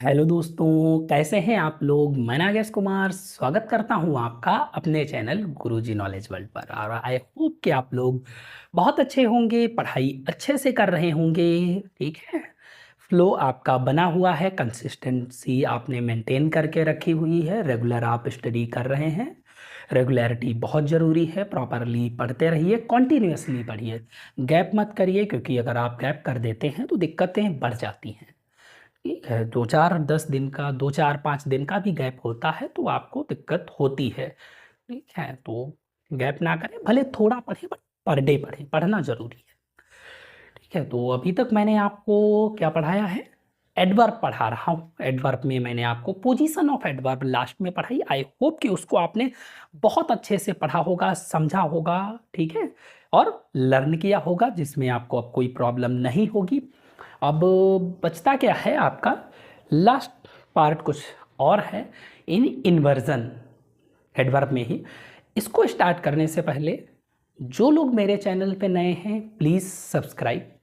Hello दोस्तों, कैसे हैं आप लोग। मैं नागेश कुमार स्वागत करता हूं आपका अपने चैनल गुरुजी नॉलेज वर्ल्ड पर। और आई होप कि आप लोग बहुत अच्छे होंगे, पढ़ाई अच्छे से कर रहे होंगे। ठीक है, फ्लो आपका बना हुआ है, कंसिस्टेंसी आपने मेंटेन करके रखी हुई है, रेगुलर आप स्टडी कर रहे हैं। रेगुलरिटी बहुत ज़रूरी है, प्रॉपरली पढ़ते रहिए, कॉन्टिन्यूसली पढ़िए, गैप मत करिए, क्योंकि अगर आप गैप कर देते हैं तो दिक्कतें बढ़ जाती हैं। ठीक है, 2-4-10 दिन का, 2-4-5 दिन का भी गैप होता है तो आपको दिक्कत होती है। ठीक है, तो गैप ना करें, भले थोड़ा पढ़े बट पर डे पढ़े, पढ़ना जरूरी है। ठीक है, तो अभी तक मैंने आपको क्या पढ़ाया है, एडवर्ब पढ़ा रहा हूँ। एडवर्ब में मैंने आपको पोजीशन ऑफ एडवर्ब लास्ट में पढ़ाई। आई होप कि उसको आपने बहुत अच्छे से पढ़ा होगा, समझा होगा। ठीक है, और लर्न किया होगा, जिसमें आपको अब कोई प्रॉब्लम नहीं होगी। अब बचता क्या है आपका, लास्ट पार्ट कुछ और है, इन इन्वर्जन एडवर्ब में ही। इसको स्टार्ट करने से पहले जो लोग मेरे चैनल पे नए हैं, प्लीज़ सब्सक्राइब,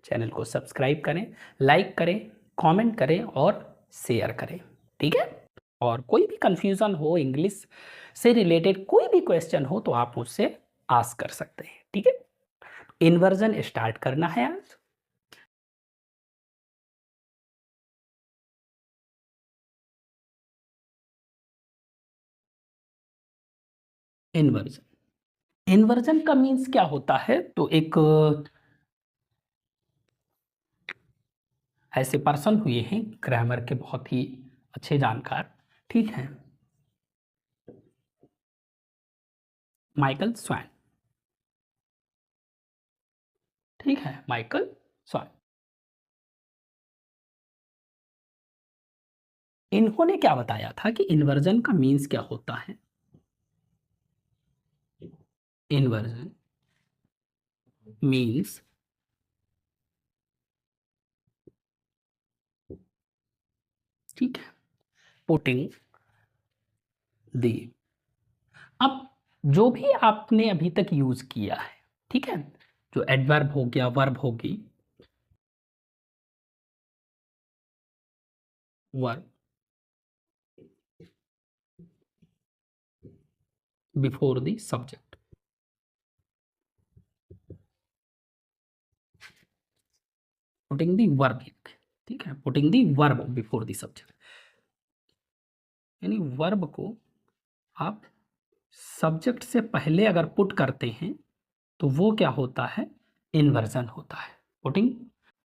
चैनल को सब्सक्राइब करें, लाइक करें, कमेंट करें और शेयर करें। ठीक है, और कोई भी कंफ्यूजन हो, इंग्लिश से रिलेटेड कोई भी क्वेश्चन हो तो आप मुझसे आस्क कर सकते हैं। ठीक है, इन्वर्जन स्टार्ट करना है आज। इन्वर्जन, इन्वर्जन का मीन्स क्या होता है, तो एक ऐसे पर्सन हुए हैं ग्रामर के बहुत ही अच्छे जानकार। ठीक है, माइकल स्वैन। ठीक है, माइकल स्वैन। इन्होंने क्या बताया था कि इन्वर्जन का मीन्स क्या होता है। इन्वर्जन मीन्स ठीक है, पुटिंग दी। अब जो भी आपने अभी तक यूज किया है, ठीक है, जो एडवर्ब हो गया, वर्ब होगी, verb before the subject, putting the verb. ठीक है, putting the verb before the subject, यानी वर्ब को आप सब्जेक्ट से पहले अगर पुट करते हैं तो वो क्या होता है, इन्वर्जन होता है, putting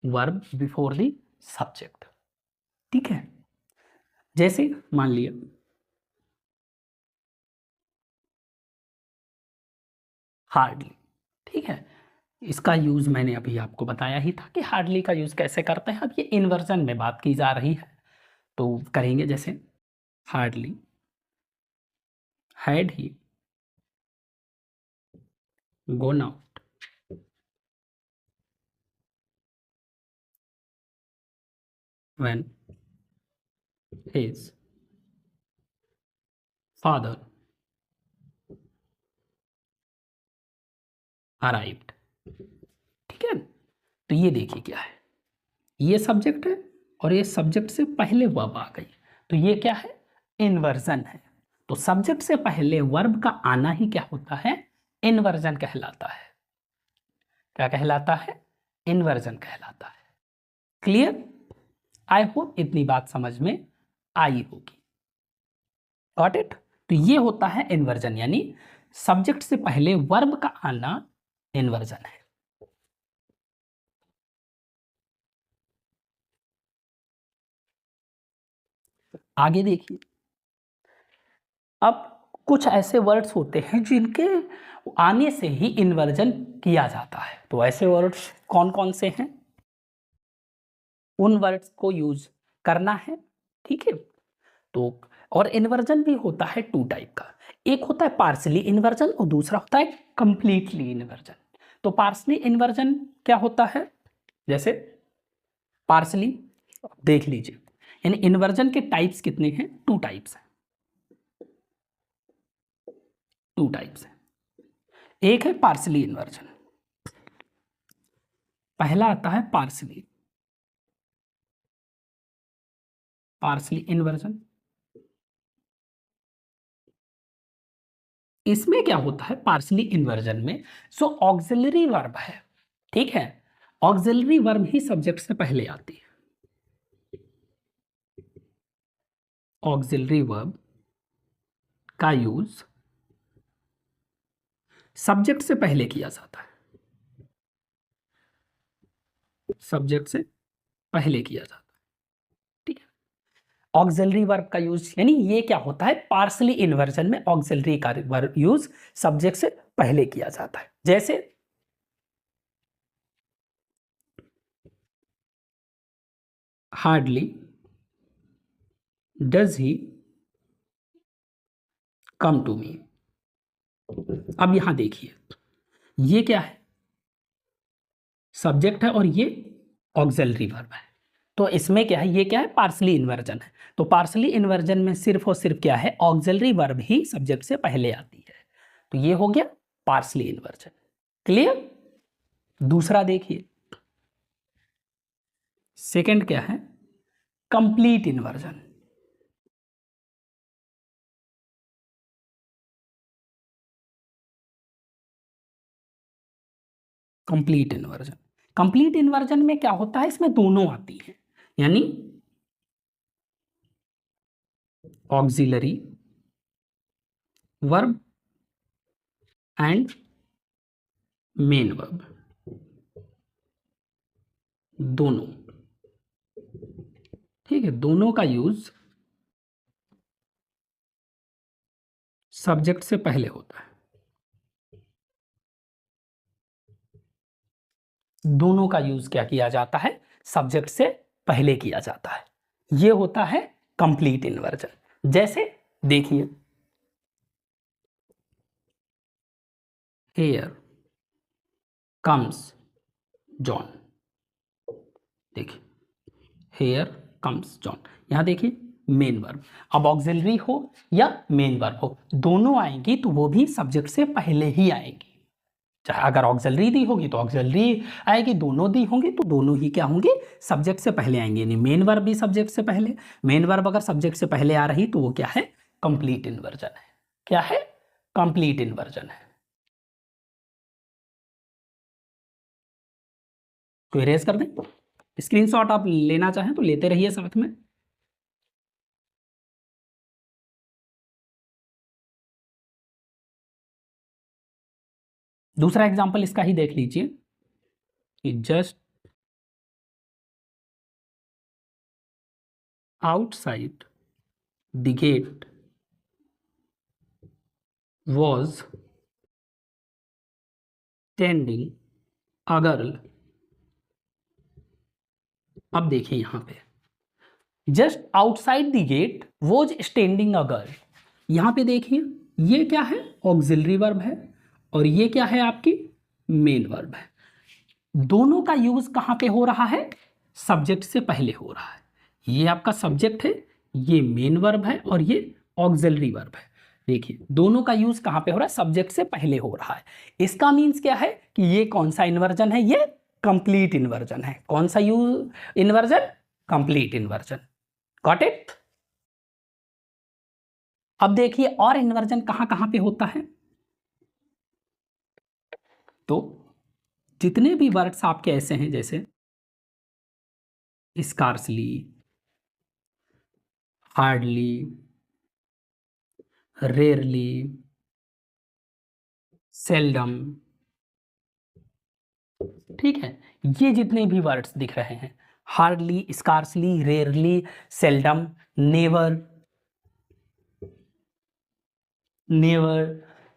verb before the subject. ठीक है, जैसे मान लिया हार्डली। ठीक है, इसका यूज मैंने अभी आपको बताया ही था कि हार्डली का यूज कैसे करते हैं। अब ये इन्वर्जन में बात की जा रही है तो करेंगे, जैसे hardly had he gone out when his father arrived। ठीक है, तो ये देखिए क्या है, ये सब्जेक्ट है और ये सब्जेक्ट से पहले वर्ब आ गई, तो ये क्या है, इन्वर्जन है। तो सब्जेक्ट से पहले वर्ब का आना ही क्या होता है, इन्वर्जन कहलाता है। क्या कहलाता है, इन्वर्जन कहलाता है। क्लियर, आई होप इतनी बात समझ में आई होगी। Got it. तो ये होता है इन्वर्जन, यानी सब्जेक्ट से पहले वर्ब का आना इन्वर्जन है। आगे देखिए, अब कुछ ऐसे वर्ड्स होते हैं जिनके आने से ही इन्वर्जन किया जाता है। तो ऐसे वर्ड्स कौन कौन से हैं, उन वर्ड्स को यूज करना है। ठीक है, तो और इन्वर्जन भी होता है टू टाइप का, एक होता है पार्सली इन्वर्जन और दूसरा होता है कंप्लीटली इन्वर्जन। तो पार्सली इन्वर्जन क्या होता है, जैसे पार्सली देख लीजिए, यानी इन्वर्जन के टाइप्स कितने हैं, टू टाइप्स हैं। टू टाइप्स हैं, एक है पार्सली इन्वर्जन, पहला आता है पार्सली, पार्सली इन्वर्जन। इसमें क्या होता है पार्सली इन्वर्जन में, सो ऑक्सिलरी वर्ब है, ठीक है, ऑक्सिलरी वर्ब ही सब्जेक्ट से पहले आती है। ऑक्सिलरी वर्ब का यूज सब्जेक्ट से पहले किया जाता है, सब्जेक्ट से पहले किया जाता है, ठीक है। ऑक्सिलरी वर्ब का यूज यानी ये क्या होता है पार्सली इन्वर्जन में ऑक्सिलरी का वर्ब यूज सब्जेक्ट से पहले किया जाता है। जैसे hardly does he come to me. अब यहां देखिए ये क्या है, सब्जेक्ट है और ये ऑक्सिलरी वर्ब है, तो इसमें क्या है, ये क्या है पार्सली इन्वर्जन है। तो पार्सली इन्वर्जन में सिर्फ और सिर्फ क्या है ऑक्सिलरी वर्ब ही सब्जेक्ट से पहले आती है, तो ये हो गया पार्सली इन्वर्जन। क्लियर। दूसरा देखिए, सेकंड क्या है complete inversion. Complete inversion, complete inversion में क्या होता है इसमें दोनों आती है, यानी auxiliary verb and main verb दोनों, ठीक है, दोनों का यूज सब्जेक्ट से पहले होता है, दोनों का यूज क्या किया जाता है सब्जेक्ट से पहले किया जाता है, ये होता है कंप्लीट इन्वर्जन। जैसे देखिए हेयर कम्स जॉन, देखिए हेयर कम्स जॉन, यहां देखिए मेन वर्ब, अब ऑक्सिलरी हो या मेन वर्ब हो दोनों आएंगी तो वो भी सब्जेक्ट से पहले ही आएंगी, चाहे अगर ऑक्सिलरी दी होगी तो ऑक्सिलरी आएगी, दोनों दी होंगी तो दोनों ही क्या होंगे सब्जेक्ट से पहले आएंगे, यानी मेन वर्ब भी सब्जेक्ट से पहले, मेन वर्ब अगर सब्जेक्ट से पहले आ रही तो वो क्या है कंप्लीट इन्वर्जन है। क्या है कंप्लीट इन्वर्जन है। तो इरेज कर दें, स्क्रीनशॉट आप लेना चाहें तो लेते रहिए साथ में। दूसरा एग्जांपल इसका ही देख लीजिए कि just outside the gate was standing a girl। अब देखिए यहां पे just outside the gate was standing a girl, यहां पे देखिए ये क्या है ऑक्सिलरी वर्ब है और ये क्या है आपकी मेन वर्ब है, दोनों का यूज कहां पे हो रहा है सब्जेक्ट से पहले हो रहा है, ये आपका सब्जेक्ट है, ये मेन वर्ब है और ये ऑक्सिलरी वर्ब है। देखिए दोनों का यूज कहां पे हो रहा है सब्जेक्ट से पहले हो रहा है, इसका मीन्स क्या है कि ये कौन सा इन्वर्जन है, ये कंप्लीट इन्वर्जन है। कौन सा use inversion complete inversion. Got it. अब देखिए और इन्वर्जन कहां कहां पे होता है, तो जितने भी वर्ड्स आपके ऐसे हैं जैसे स्कार्सली, हार्डली, रेयरली, सेल्डम, ठीक है, ये जितने भी वर्ड्स दिख रहे हैं hardly, scarcely, rarely, seldom, never, never,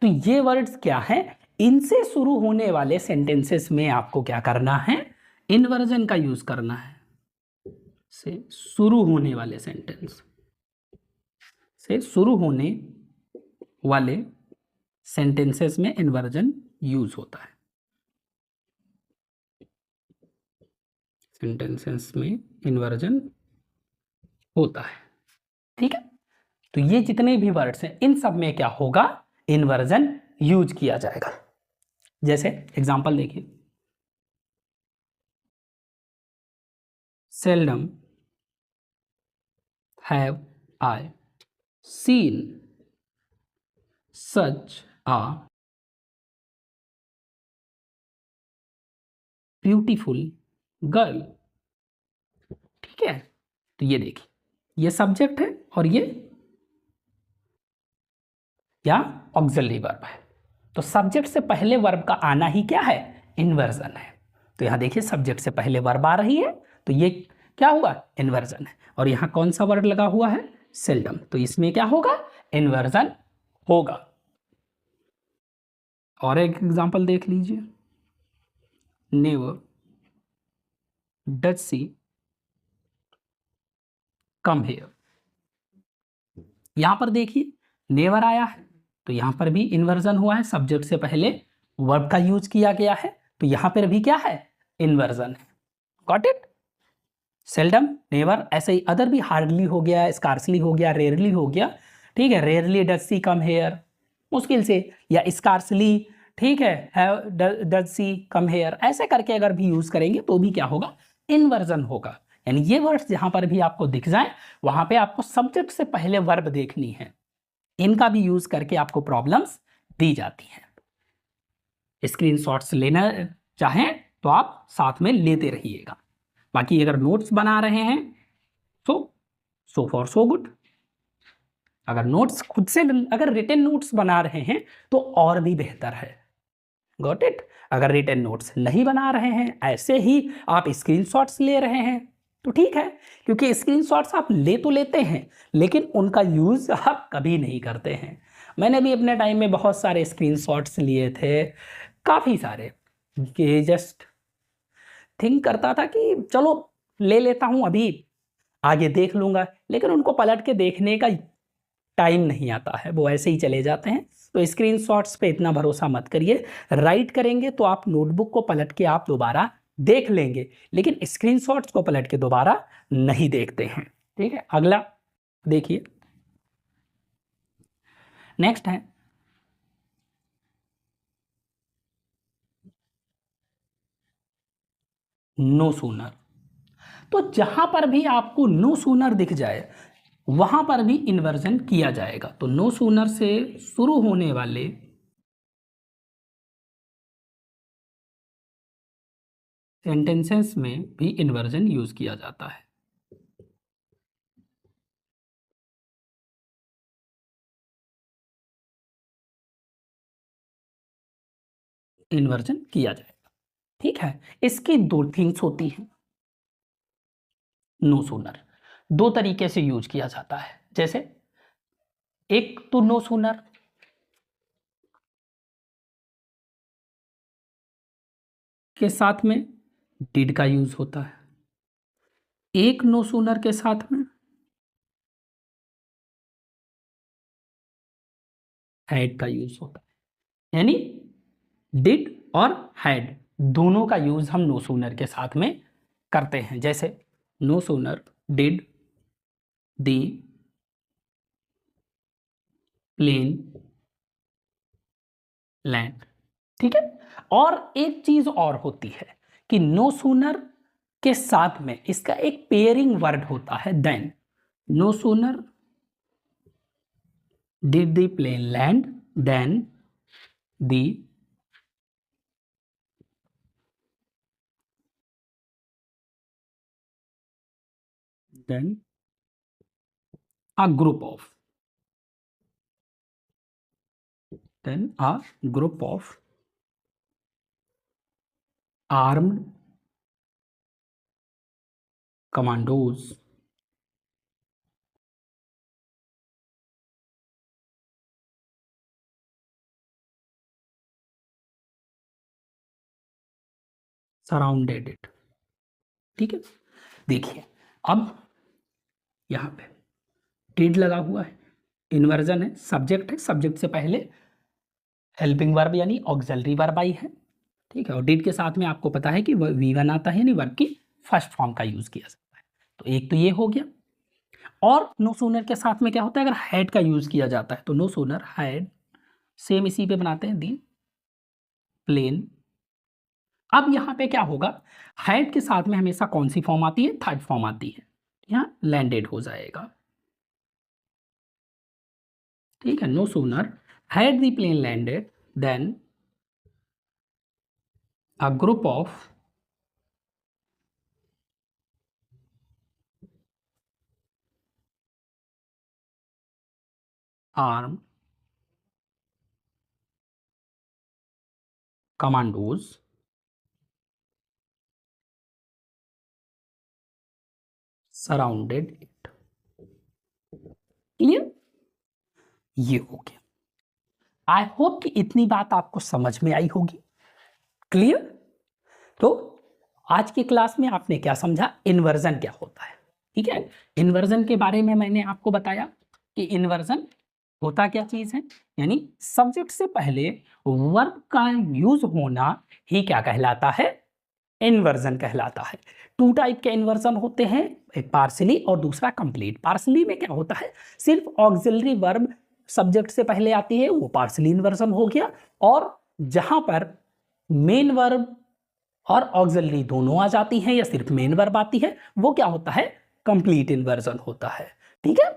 तो ये वर्ड्स क्या हैं, इनसे शुरू होने वाले सेंटेंसेस में आपको क्या करना है इन्वर्जन का यूज करना है, से शुरू होने वाले सेंटेंस, से शुरू होने वाले सेंटेंसेस में इन्वर्जन यूज होता है, सेंटेंसेस में इन्वर्जन होता है, ठीक है। तो ये जितने भी वर्ड्स हैं इन सब में क्या होगा इन्वर्जन यूज किया जाएगा। जैसे एग्जांपल देखिए seldom have I seen such a beautiful girl. ठीक है, तो ये देखिए, ये सब्जेक्ट है और ये क्या, ऑक्सिलरी वर्ब है। तो सब्जेक्ट से पहले वर्ब का आना ही क्या है, इन्वर्जन है। तो यहां देखिए सब्जेक्ट से पहले वर्ब आ रही है, तो ये क्या हुआ, इन्वर्जन है। और यहां कौन सा वर्ड लगा हुआ है, सेल्डम, तो इसमें क्या होगा, इन्वर्जन होगा। और एक एग्जांपल देख लीजिए, never does she come here. यहां पर देखिए नेवर आया है, तो यहां पर भी इन्वर्जन हुआ है, सब्जेक्ट से पहले वर्ब का यूज किया गया है, तो यहां पर भी क्या है, इन्वर्जन है। Got it. सेल्डम, नेवर, ऐसे ही अदर भी, हार्डली हो गया, स्कार्सली हो गया, रेयरली हो गया। ठीक है, rarely does she come here, मुश्किल से, या स्कार्सली, ठीक है, डज सी कम हेयर, ऐसे करके अगर भी यूज करेंगे तो भी क्या होगा, इन्वर्जन होगा। यानी ये वर्ड्स जहां पर भी आपको दिख जाए वहां पे आपको सब्जेक्ट से पहले वर्ब देखनी है, इनका भी यूज करके आपको प्रॉब्लम्स दी जाती हैं। स्क्रीनशॉट्स लेना चाहें तो आप साथ में लेते रहिएगा। बाकी अगर नोट्स बना रहे हैं तो सो फॉर सो गुड। अगर नोट्स खुद से, अगर रिटन नोट्स बना रहे हैं तो और भी बेहतर है। Got it. अगर रिटन नोट्स नहीं बना रहे हैं, ऐसे ही आप स्क्रीनशॉट्स ले रहे हैं तो ठीक है, क्योंकि स्क्रीनशॉट्स आप ले तो लेते हैं लेकिन उनका यूज आप कभी नहीं करते हैं। मैंने भी अपने टाइम में बहुत सारे स्क्रीनशॉट्स लिए थे, काफ़ी सारे, कि जस्ट थिंक करता था कि चलो ले लेता हूँ, अभी आगे देख लूँगा, लेकिन उनको पलट के देखने का टाइम नहीं आता है, वो ऐसे ही चले जाते हैं। तो स्क्रीनशॉट्स पे इतना भरोसा मत करिए। राइट करेंगे तो आप नोटबुक को पलट के आप दोबारा देख लेंगे, लेकिन स्क्रीनशॉट्स को पलट के दोबारा नहीं देखते हैं। ठीक है, अगला देखिए, नेक्स्ट है नो सूनर। तो जहां पर भी आपको नो सूनर दिख जाए वहां पर भी इन्वर्जन किया जाएगा। तो नो सूनर से शुरू होने वाले सेंटेंसेस में भी इन्वर्जन यूज किया जाता है। इन्वर्जन किया जाएगा। ठीक है, इसकी दो थिंग्स होती हैं। नो सूनर दो तरीके से यूज किया जाता है। जैसे एक तो नो सूनर के साथ में डिड का यूज होता है, एक नो सूनर के साथ में हैड का यूज होता है। यानी डिड और हैड दोनों का यूज हम नो सूनर के साथ में करते हैं। जैसे no sooner did the plane land. ठीक है, और एक चीज और होती है कि नो सूनर के साथ में इसका एक पेयरिंग वर्ड होता है then. No sooner did the plane land then the then a group of then a group of armed commandos surrounded it। ठीक है, देखिए अब यहां पे डिड लगा हुआ है, इन्वर्जन है, सब्जेक्ट है, सब्जेक्ट से पहले हेल्पिंग वर्ब यानी ऑक्सिलरी वर्ब आई है। ठीक है, और डिड के साथ में आपको पता है कि V1 आता है, यानी वर्ब की फर्स्ट फॉर्म का यूज किया जाता है। तो एक तो ये हो गया। और नो सूनर के साथ में क्या होता है, अगर हैड का यूज किया जाता है तो नो सूनर हैड, सेम इसी पे बनाते हैं दी प्लेन। अब यहां पे क्या होगा, हैड के साथ में हमेशा कौन सी फॉर्म आती है, थर्ड फॉर्म आती है, यहां लैंडेड हो जाएगा। ठीक है, no sooner had the plane landed then a group of armed commandos surrounded it. Clear, ये हो गया। आई होप कि इतनी बात आपको समझ में आई होगी। क्लियर। तो आज की क्लास में आपने क्या समझा, इन्वर्जन क्या होता है। ठीक है, इन्वर्जन के बारे में मैंने आपको बताया कि इन्वर्जन होता क्या चीज है, यानी सब्जेक्ट से पहले वर्ब का यूज होना ही क्या कहलाता है, इन्वर्जन कहलाता है। टू टाइप के इन्वर्जन होते हैं, एक पार्सली और दूसरा कंप्लीट। पार्सली में क्या होता है, सिर्फ ऑक्सिलरी वर्ब सब्जेक्ट से पहले आती है, वो पार्सली इन्वर्जन हो गया। और जहां पर मेन वर्ब और ऑक्सिलरी दोनों आ जाती हैं या सिर्फ मेन वर्ब आती है, वो क्या होता है, कंप्लीट इन्वर्जन होता है। ठीक है,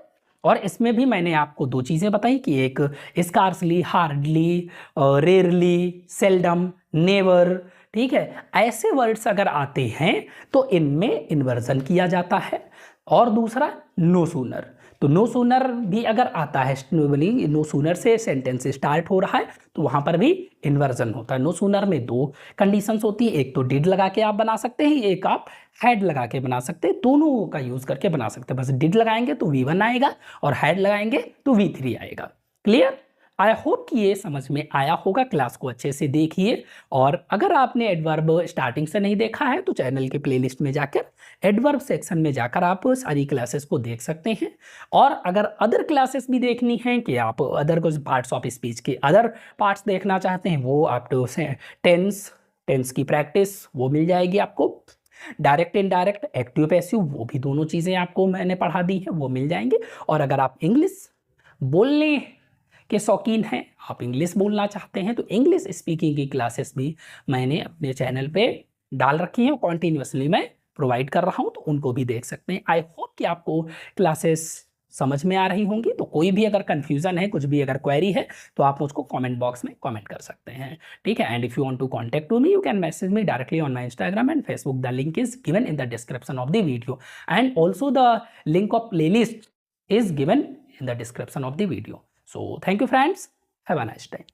और इसमें भी मैंने आपको दो चीजें बताई कि एक scarcely, hardly, rarely, seldom, never. ठीक है, ऐसे वर्ड्स अगर आते हैं तो इनमें इन्वर्जन किया जाता है। और दूसरा नो सूनर, तो नो सूनर भी अगर आता है, नो सूनर से सेंटेंस स्टार्ट हो रहा है तो वहां पर भी इन्वर्जन होता है। नो सूनर में दो कंडीशंस होती है, एक तो डिड लगा के आप बना सकते हैं, एक आप हैड लगा के बना सकते हैं। दोनों का यूज करके बना सकते हैं। बस डिड लगाएंगे तो V1 आएगा और हैड लगाएंगे तो V3 आएगा। क्लियर। आई होप कि ये समझ में आया होगा। क्लास को अच्छे से देखिए, और अगर आपने एडवर्ब स्टार्टिंग से नहीं देखा है तो चैनल के प्लेलिस्ट में जाकर एडवर्ब सेक्शन में जाकर आप सारी क्लासेस को देख सकते हैं। और अगर अदर क्लासेस भी देखनी है कि आप अदर कुछ पार्ट्स ऑफ स्पीच के अदर पार्ट्स देखना चाहते हैं, वो आप तो टेंस की प्रैक्टिस वो मिल जाएगी आपको। डायरेक्ट इनडायरेक्ट, एक्टिव पैसिव, वो भी दोनों चीज़ें आपको मैंने पढ़ा दी हैं, वो मिल जाएंगे। और अगर आप इंग्लिश बोलने के शौकीन हैं, आप इंग्लिश बोलना चाहते हैं, तो इंग्लिश स्पीकिंग की क्लासेस भी मैंने अपने चैनल पे डाल रखी हैं, कॉन्टीन्यूसली मैं प्रोवाइड कर रहा हूं, तो उनको भी देख सकते हैं। आई होप कि आपको क्लासेस समझ में आ रही होंगी। तो कोई भी अगर कंफ्यूजन है, कुछ भी अगर क्वेरी है, तो आप मुझको कमेंट बॉक्स में कमेंट कर सकते हैं। ठीक है, and if you want to contact to me, you can message me directly on my Instagram and Facebook. The link is given in the description of the video, and also the link of playlist is given in the description of the video. So thank you friends, have a nice time.